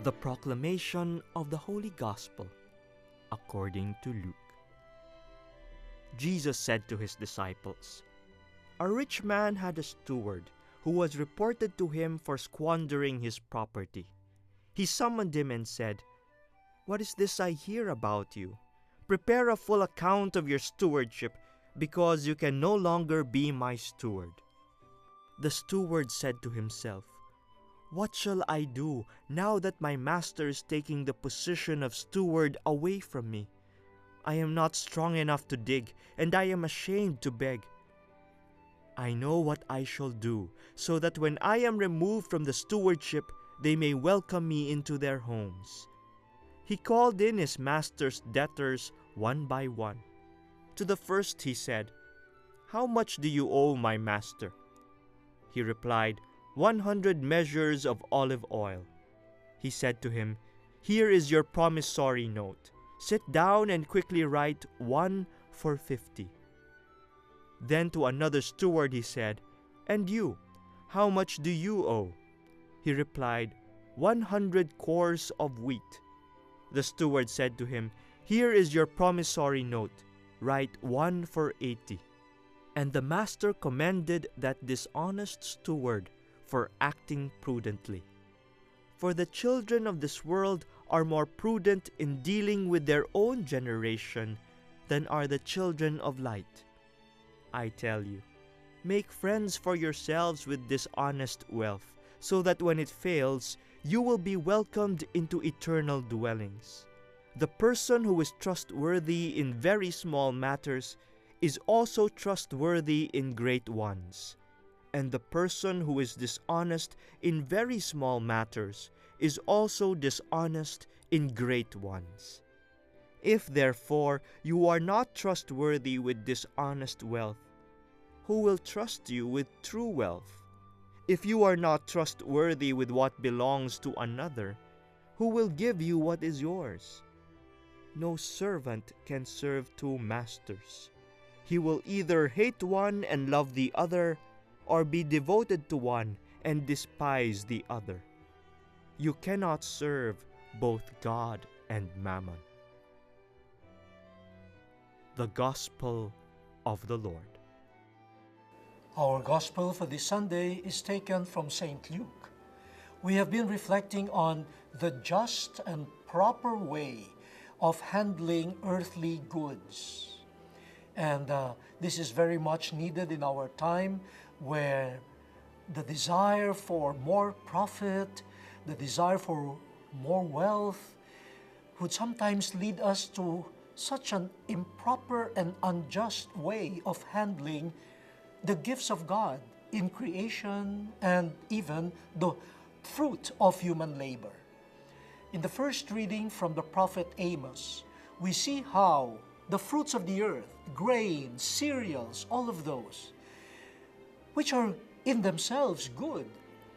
The proclamation of the Holy Gospel according to Luke. Jesus said to his disciples, "A rich man had a steward who was reported to him for squandering his property. He summoned him and said, 'What is this I hear about you? Prepare a full account of your stewardship, because you can no longer be my steward.' The steward said to himself, 'What shall I do now that my master is taking the position of steward away from me? I am not strong enough to dig, and I am ashamed to beg. I know what I shall do, so that when I am removed from the stewardship, they may welcome me into their homes.' He called in his master's debtors one by one. To the first he said, 'How much do you owe my master?' He replied, 100 measures of olive oil.' He said to him, 'Here is your promissory note. Sit down and quickly write 1 for 50. Then to another steward he said, 'And you, how much do you owe?' He replied, 100 cores of wheat. The steward said to him, 'Here is your promissory note. Write 1 for 80. And the master commended that dishonest steward for acting prudently. For the children of this world are more prudent in dealing with their own generation than are the children of light. I tell you, make friends for yourselves with dishonest wealth, so that when it fails, you will be welcomed into eternal dwellings. The person who is trustworthy in very small matters is also trustworthy in great ones. And the person who is dishonest in very small matters is also dishonest in great ones. If therefore you are not trustworthy with dishonest wealth, who will trust you with true wealth? If you are not trustworthy with what belongs to another, who will give you what is yours? No servant can serve two masters. He will either hate one and love the other, or be devoted to one and despise the other. You cannot serve both God and Mammon." The Gospel of the Lord. Our Gospel for this Sunday is taken from St. Luke. We have been reflecting on the just and proper way of handling earthly goods. And this is very much needed in our time, where the desire for more profit, the desire for more wealth would sometimes lead us to such an improper and unjust way of handling the gifts of God in creation and even the fruit of human labor. In the first reading from the prophet Amos, we see how the fruits of the earth, grain, cereals, all of those, which are in themselves good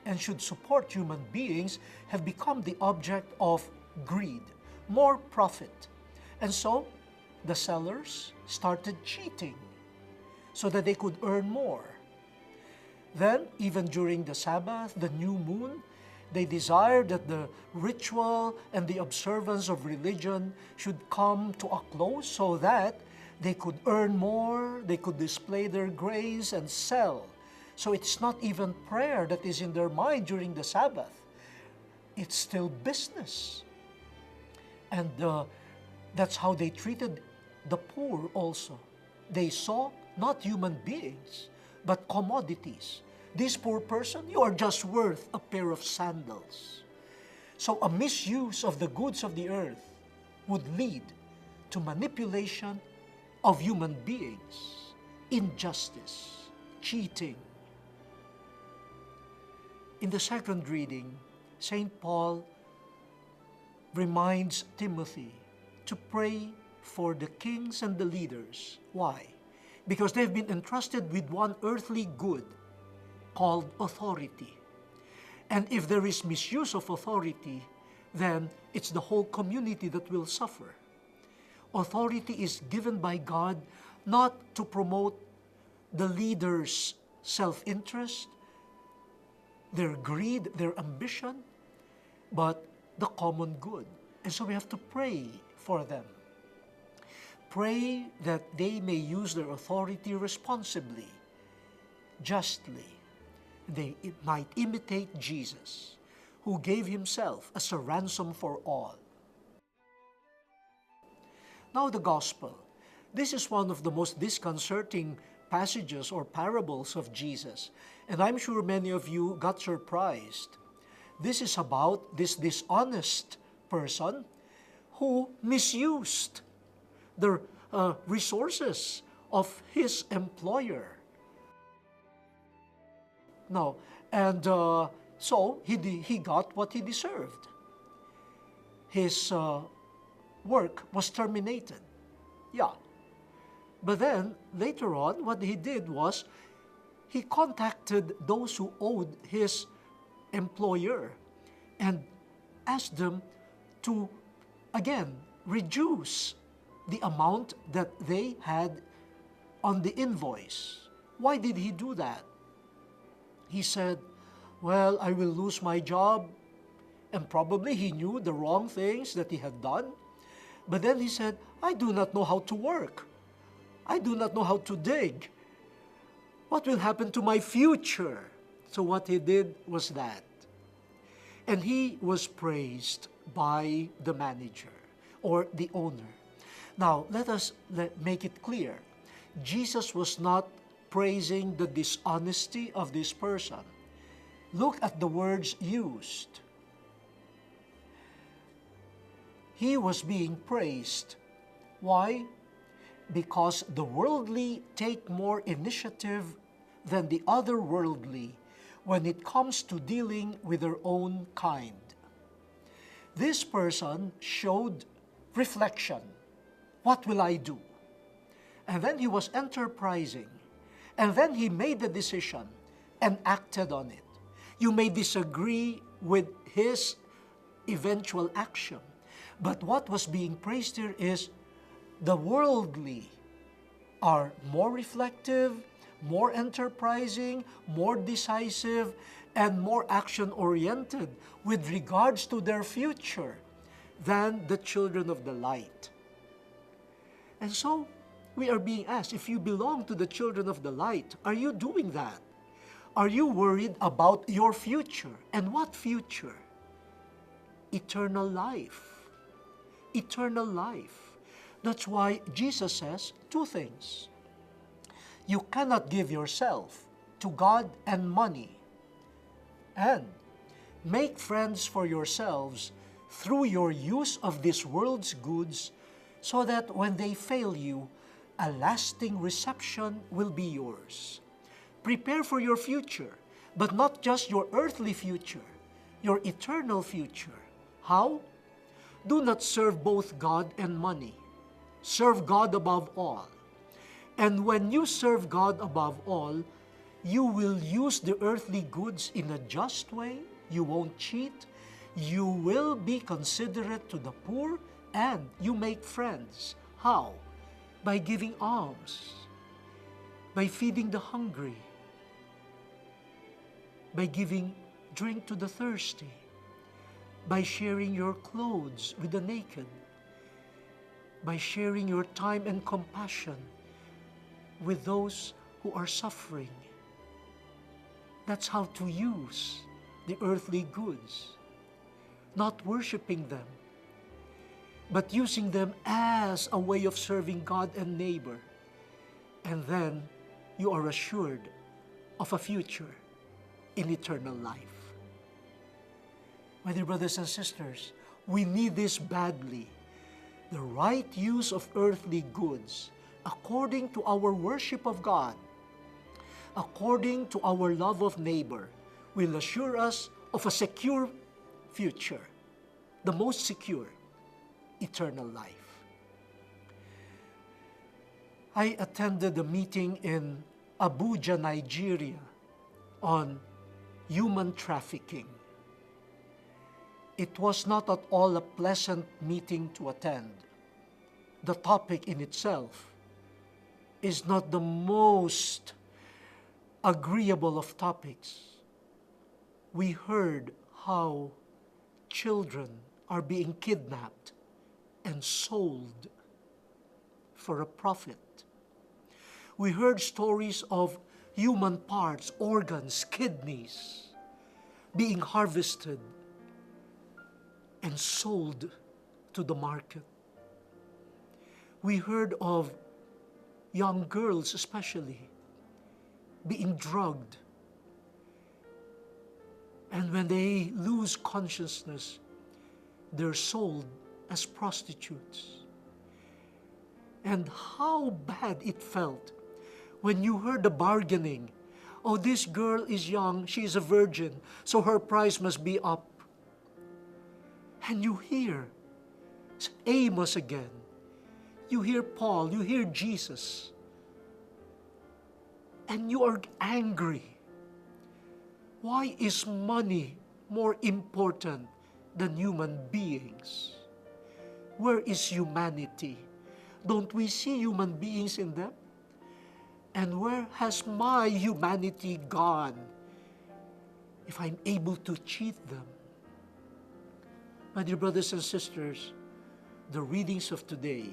and should support human beings, have become the object of greed, more profit. And so the sellers started cheating so that they could earn more. Then, even during the Sabbath, the new moon, they desired that the ritual and the observance of religion should come to a close so that they could earn more, they could display their grace and sell. So it's not even prayer that is in their mind during the Sabbath. It's still business. And that's how they treated the poor also. They saw not human beings, but commodities. This poor person, you are just worth a pair of sandals. So a misuse of the goods of the earth would lead to manipulation of human beings, injustice, cheating. In the second reading, St. Paul reminds Timothy to pray for the kings and the leaders. Why? Because they've been entrusted with one earthly good called authority. And if there is misuse of authority, then it's the whole community that will suffer. Authority is given by God not to promote the leader's self-interest, their greed, their ambition, but the common good. And so we have to pray for them. Pray that they may use their authority responsibly, justly. They might imitate Jesus, who gave himself as a ransom for all. Now the gospel. This is one of the most disconcerting passages or parables of Jesus. And I'm sure many of you got surprised. This is about this dishonest person who misused the resources of his employer. Now, and so he got what he deserved. His work was terminated. Yeah. But then, later on, what he did was, he contacted those who owed his employer and asked them to, again, reduce the amount that they had on the invoice. Why did he do that? He said, well, I will lose my job. And probably he knew the wrong things that he had done. But then he said, I do not know how to work. I do not know how to dig. What will happen to my future? So what he did was that. And he was praised by the manager or the owner. Now, let us make it clear. Jesus was not praising the dishonesty of this person. Look at the words used. He was being praised. Why? Because the worldly take more initiative than the otherworldly when it comes to dealing with their own kind. This person showed reflection. What will I do? And then he was enterprising. And then he made the decision and acted on it. You may disagree with his eventual action, but what was being praised here is the worldly are more reflective, more enterprising, more decisive, and more action-oriented with regards to their future than the children of the light. And so, we are being asked, if you belong to the children of the light, are you doing that? Are you worried about your future? And what future? Eternal life. Eternal life. That's why Jesus says two things. You cannot give yourself to God and money, and make friends for yourselves through your use of this world's goods, so that when they fail you, a lasting reception will be yours. Prepare for your future, but not just your earthly future, your eternal future. How? Do not serve both God and money. Serve God above all. And when you serve God above all, you will use the earthly goods in a just way. You won't cheat. You will be considerate to the poor, and you make friends. How? By giving alms, by feeding the hungry, by giving drink to the thirsty, by sharing your clothes with the naked, by sharing your time and compassion with those who are suffering. That's how to use the earthly goods, not worshiping them, but using them as a way of serving God and neighbor. And then you are assured of a future in eternal life. My dear brothers and sisters, we need this badly. The right use of earthly goods according to our worship of God, according to our love of neighbor, will assure us of a secure future, the most secure, eternal life. I attended a meeting in Abuja, Nigeria, on human trafficking. It was not at all a pleasant meeting to attend. The topic in itself is not the most agreeable of topics. We heard how children are being kidnapped and sold for a profit. We heard stories of human parts, organs, kidneys being harvested and sold to the market. We heard of young girls especially being drugged, and when they lose consciousness, they're sold as prostitutes. And how bad it felt when you heard the bargaining. Oh, this girl is young, she is a virgin, so her price must be up. And you hear Amos again. You hear Paul, you hear Jesus. And you are angry. Why is money more important than human beings? Where is humanity? Don't we see human beings in them? And where has my humanity gone if I'm able to cheat them? My dear brothers and sisters, the readings of today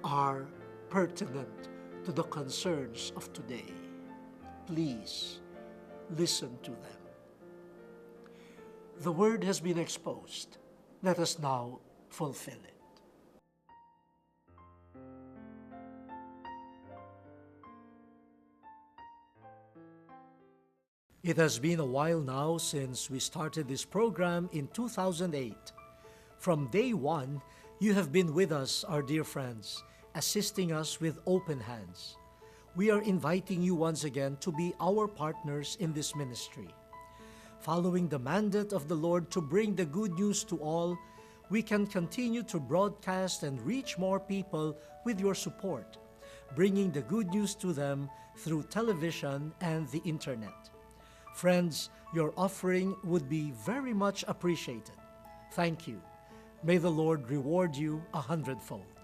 are pertinent to the concerns of today. Please listen to them. The word has been exposed. Let us now fulfill it. It has been a while now since we started this program in 2008. From day one, you have been with us, our dear friends, assisting us with open hands. We are inviting you once again to be our partners in this ministry. Following the mandate of the Lord to bring the good news to all, we can continue to broadcast and reach more people with your support, bringing the good news to them through television and the internet. Friends, your offering would be very much appreciated. Thank you. May the Lord reward you 100-fold.